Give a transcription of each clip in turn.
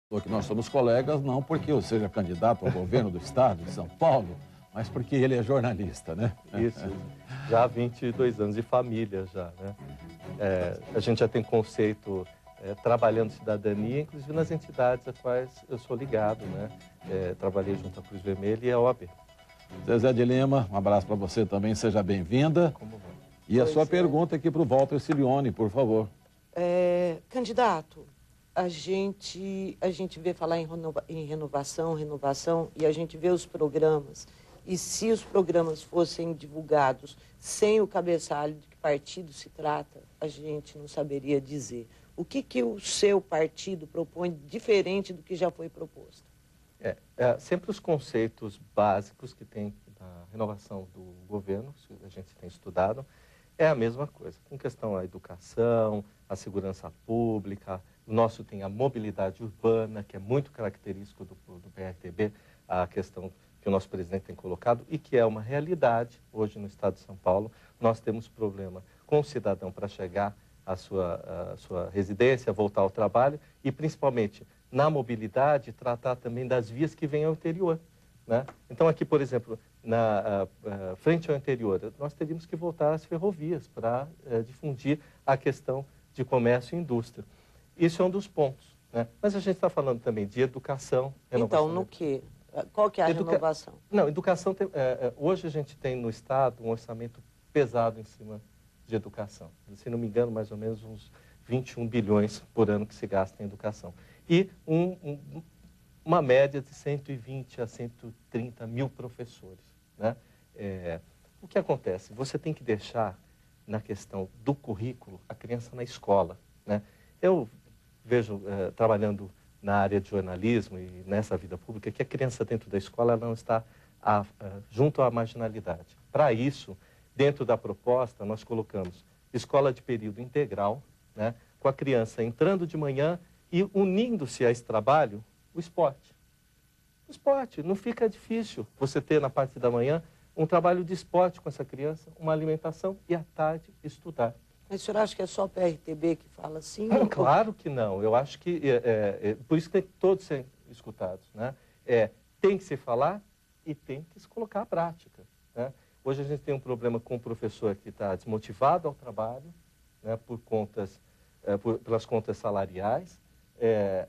Que nós somos colegas, não porque eu seja candidato ao governo do estado de São Paulo, mas porque ele é jornalista, né? Isso, já há 22 anos de família já, né? A gente já tem conceito trabalhando cidadania, inclusive nas entidades a quais eu sou ligado, né? Trabalhei junto à Cruz Vermelha e à OAB. Zezé de Lima, um abraço para você também, seja bem-vinda. Como vai? E a sua pergunta aqui para o Walter Silione, por favor. Candidato, a gente vê falar em renovação, e a gente vê os programas. E se os programas fossem divulgados sem o cabeçalho de que partido se trata, a gente não saberia dizer. O que o seu partido propõe diferente do que já foi proposto? Sempre os conceitos básicos que tem na renovação do governo, a gente tem estudado, é a mesma coisa. Com questão à educação, à segurança pública, o nosso tem a mobilidade urbana, que é muito característico do PRTB, a questão que o nosso presidente tem colocado e que é uma realidade hoje no estado de São Paulo. Nós temos problema com o cidadão para chegar à sua residência, voltar ao trabalho e, principalmente, na mobilidade, tratar também das vias que vêm ao interior, né? Então, aqui, por exemplo, frente ao interior, nós teríamos que voltar às ferrovias para difundir a questão de comércio e indústria. Isso é um dos pontos, né? Mas a gente está falando também de educação. Então, no quê? Qual que é a renovação? Não, educação, hoje a gente tem no Estado um orçamento pesado em cima de educação. Se não me engano, mais ou menos uns 21 bilhões por ano que se gasta em educação. E uma média de 120 a 130 mil professores, né? O que acontece? Você tem que deixar, na questão do currículo, a criança na escola, né? Eu vejo, trabalhando na área de jornalismo e nessa vida pública, que a criança dentro da escola ela não está junto à marginalidade. Para isso, dentro da proposta, nós colocamos escola de período integral, né, com a criança entrando de manhã e unindo-se a esse trabalho, o esporte. O esporte, não fica difícil você ter na parte da manhã um trabalho de esporte com essa criança, uma alimentação e à tarde estudar. Mas o senhor acha que é só o PRTB que fala assim? Não, claro que não. Eu acho que, por isso que tem que todos serem escutados, né? Tem que se falar e tem que se colocar à prática, né? Hoje a gente tem um problema com o professor que está desmotivado ao trabalho, né, pelas contas salariais.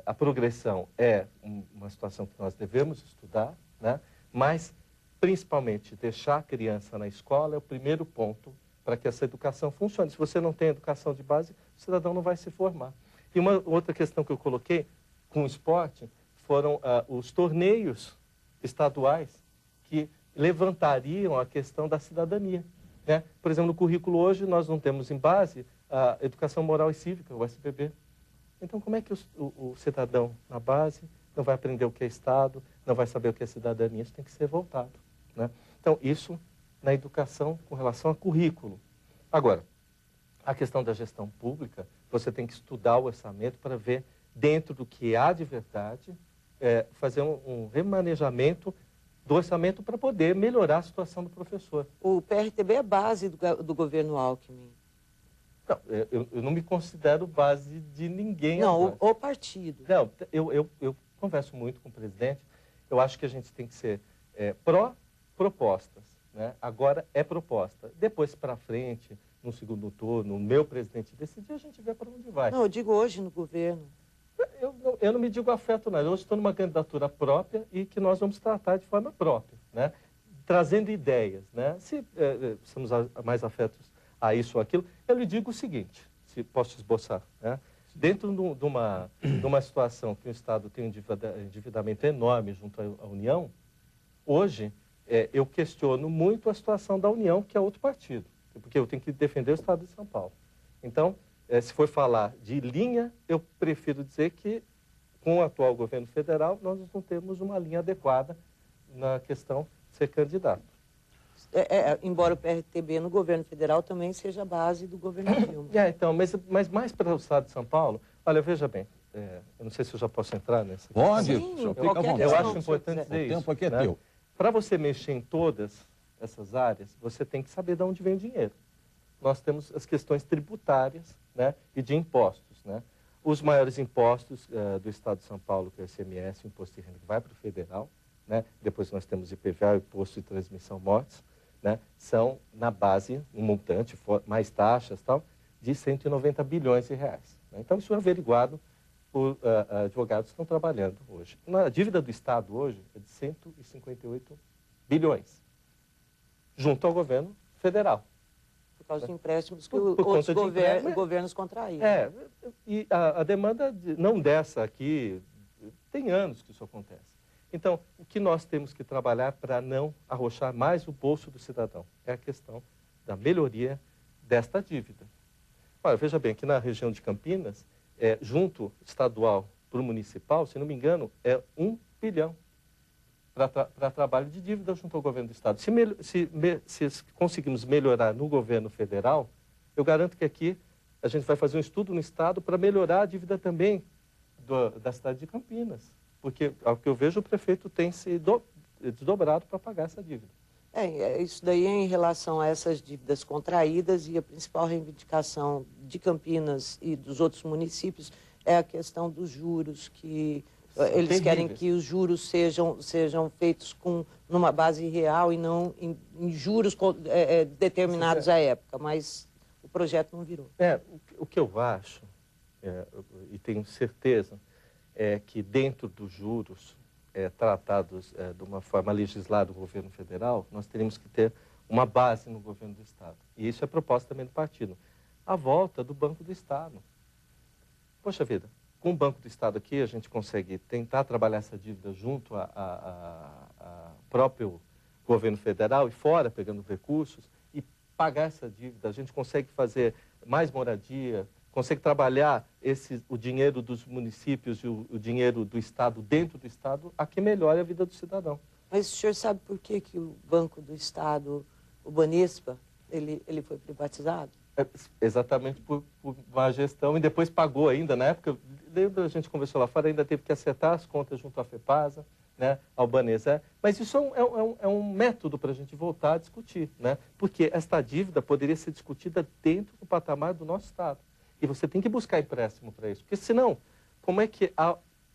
A progressão é uma situação que nós devemos estudar, né? Mas, principalmente, deixar a criança na escola é o primeiro ponto para que essa educação funcione. Se você não tem educação de base, o cidadão não vai se formar. E uma outra questão que eu coloquei com o esporte foram os torneios estaduais que levantariam a questão da cidadania, né? Por exemplo, no currículo hoje nós não temos em base a educação moral e cívica, o SBB. Então, como é que o cidadão na base não vai aprender o que é Estado, não vai saber o que é cidadania? Isso tem que ser voltado, né? Então, isso na educação com relação a currículo. Agora, a questão da gestão pública, você tem que estudar o orçamento para ver, dentro do que há de verdade, fazer um remanejamento do orçamento para poder melhorar a situação do professor. O PRTB é base do governo Alckmin. Não, eu não me considero base de ninguém. Não, o partido. Não, eu converso muito com o presidente. Eu acho que a gente tem que ser pró-propostas, né? Agora é proposta. Depois para frente, no segundo turno, o meu presidente decidir, a gente vê para onde vai. Não, eu digo hoje no governo. Eu não me digo afeto, não. Eu estou numa candidatura própria e que nós vamos tratar de forma própria, né? Trazendo ideias, né? Se somos mais afetos a isso ou aquilo, eu lhe digo o seguinte, se posso esboçar, né? Dentro de uma situação que o Estado tem um endividamento enorme junto à União, hoje eu questiono muito a situação da União, que é outro partido, porque eu tenho que defender o Estado de São Paulo. Então, se for falar de linha, eu prefiro dizer que, com o atual governo federal, nós não temos uma linha adequada na questão de ser candidato. Embora o PRTB no governo federal também seja a base do governo Dilma. Então, mas mais para o Estado de São Paulo, olha, veja bem, eu não sei se eu já posso entrar nessa questão. Pode, eu acho importante dizer isso. O tempo aqui é né? teu. Para você mexer em todas essas áreas, você tem que saber de onde vem o dinheiro. Nós temos as questões tributárias, né, e de impostos, né? os maiores impostos do Estado de São Paulo, que é o ICMS, o Imposto de Renda, que vai para o federal, né? Depois nós temos IPVA, o Imposto de Transmissão Mortes, né? São, na base, um montante, mais taxas, tal, de 190 bilhões de reais. Né? Então, isso é averiguado por advogados que estão trabalhando hoje. A dívida do Estado hoje é de 158 bilhões, junto ao governo federal. Por causa de empréstimos que outros governos contraíram. E a demanda, não dessa aqui, tem anos que isso acontece. Então, o que nós temos que trabalhar para não arrochar mais o bolso do cidadão é a questão da melhoria desta dívida. Olha, veja bem, aqui na região de Campinas, junto estadual para o municipal, se não me engano, é 1 bilhão para trabalho de dívida junto ao governo do Estado. Se conseguirmos melhorar no governo federal, eu garanto que aqui a gente vai fazer um estudo no Estado para melhorar a dívida também da cidade de Campinas. Porque, ao que eu vejo, o prefeito tem se desdobrado para pagar essa dívida. Isso daí é em relação a essas dívidas contraídas, e a principal reivindicação de Campinas e dos outros municípios é a questão dos juros, que eles querem que os juros sejam feitos numa base real e não em juros determinados à época, mas o projeto não virou. O que eu acho, e tenho certeza, é que dentro dos juros tratados de uma forma legislada do governo federal, nós teríamos que ter uma base no governo do Estado. E isso é proposta também do partido. A volta do Banco do Estado. Poxa vida, com o Banco do Estado aqui, a gente consegue tentar trabalhar essa dívida junto ao próprio governo federal e fora, pegando recursos, e pagar essa dívida. A gente consegue fazer mais moradia, consegue trabalhar o dinheiro dos municípios e o dinheiro do Estado dentro do Estado a que melhore a vida do cidadão. Mas o senhor sabe por que o Banco do Estado, o Banespa, ele foi privatizado? Exatamente por má gestão, e depois pagou ainda. Na época, lembra, a gente conversou lá fora, ainda teve que acertar as contas junto à FEPASA, né, ao Banespa. Mas isso é um método para a gente voltar a discutir, né? Porque esta dívida poderia ser discutida dentro do patamar do nosso Estado. E você tem que buscar empréstimo para isso. Porque senão, como é que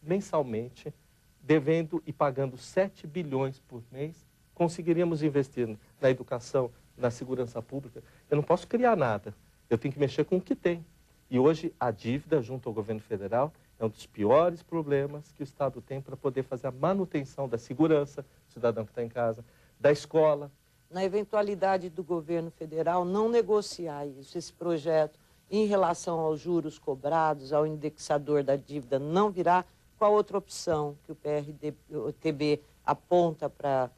mensalmente, devendo e pagando 7 bilhões por mês, conseguiríamos investir na educação, na segurança pública? Eu não posso criar nada. Eu tenho que mexer com o que tem. E hoje a dívida junto ao governo federal é um dos piores problemas que o Estado tem para poder fazer a manutenção da segurança do cidadão que está em casa, da escola. Na eventualidade do governo federal não negociar isso, esse projeto, em relação aos juros cobrados, ao indexador da dívida não virá, qual outra opção que o PRTB aponta para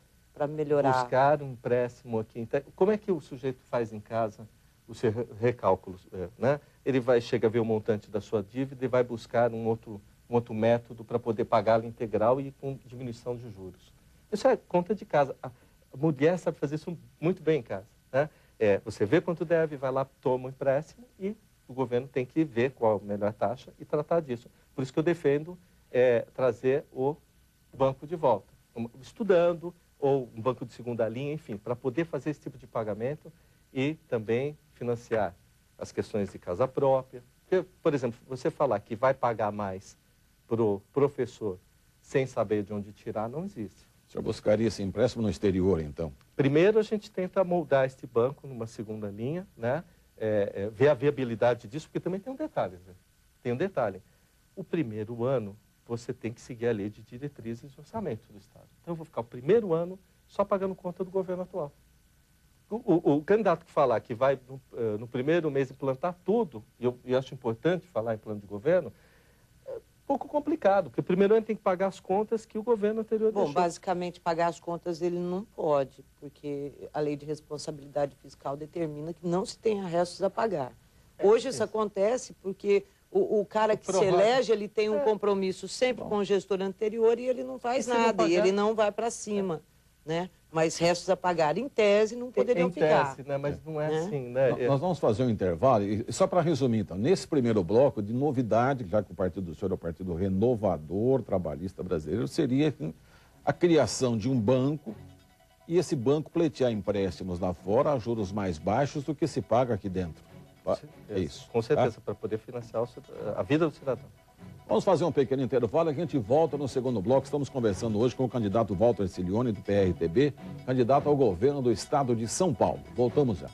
melhorar? Buscar um empréstimo aqui. Como é que o sujeito faz em casa os recálculos? Né? Ele chega a ver o montante da sua dívida e vai buscar um outro método para poder pagá-la integral e com diminuição de juros. Isso é conta de casa. A mulher sabe fazer isso muito bem em casa, né? Você vê quanto deve, vai lá, toma um empréstimo e o governo tem que ver qual a melhor taxa e tratar disso. Por isso que eu defendo trazer o banco de volta, estudando, ou um banco de segunda linha, enfim, para poder fazer esse tipo de pagamento e também financiar as questões de casa própria. Porque, por exemplo, você falar que vai pagar mais para o professor sem saber de onde tirar, não existe. O senhor buscaria esse empréstimo no exterior, então? Primeiro, a gente tenta moldar este banco numa segunda linha, né? Ver a viabilidade disso, porque também tem um detalhe. Né? Tem um detalhe. O primeiro ano, você tem que seguir a lei de diretrizes de orçamento do Estado. Então, eu vou ficar o primeiro ano só pagando conta do governo atual. O candidato que falar que vai, no primeiro mês, implantar tudo, e eu acho importante falar em plano de governo, pouco complicado, porque primeiro ele tem que pagar as contas que o governo anterior deixou. Bom, basicamente pagar as contas ele não pode, porque a lei de responsabilidade fiscal determina que não se tenha restos a pagar. Hoje isso acontece porque o cara que se elege, ele tem um compromisso sempre com o gestor anterior e ele não faz nada, e ele não vai para cima, né? Mas restos a pagar, em tese, não poderiam ficar. Em tese, né? Mas não é assim, né? Nós vamos fazer um intervalo, e só para resumir, então, nesse primeiro bloco de novidade, já que o partido do senhor é o Partido Renovador Trabalhista Brasileiro, seria a criação de um banco, e esse banco pleitear empréstimos lá fora a juros mais baixos do que se paga aqui dentro. É isso. Com certeza, para poder financiar a vida do cidadão. Vamos fazer um pequeno intervalo, a gente volta no segundo bloco. Estamos conversando hoje com o candidato Walter Ercilione, do PRTB, candidato ao governo do estado de São Paulo. Voltamos já.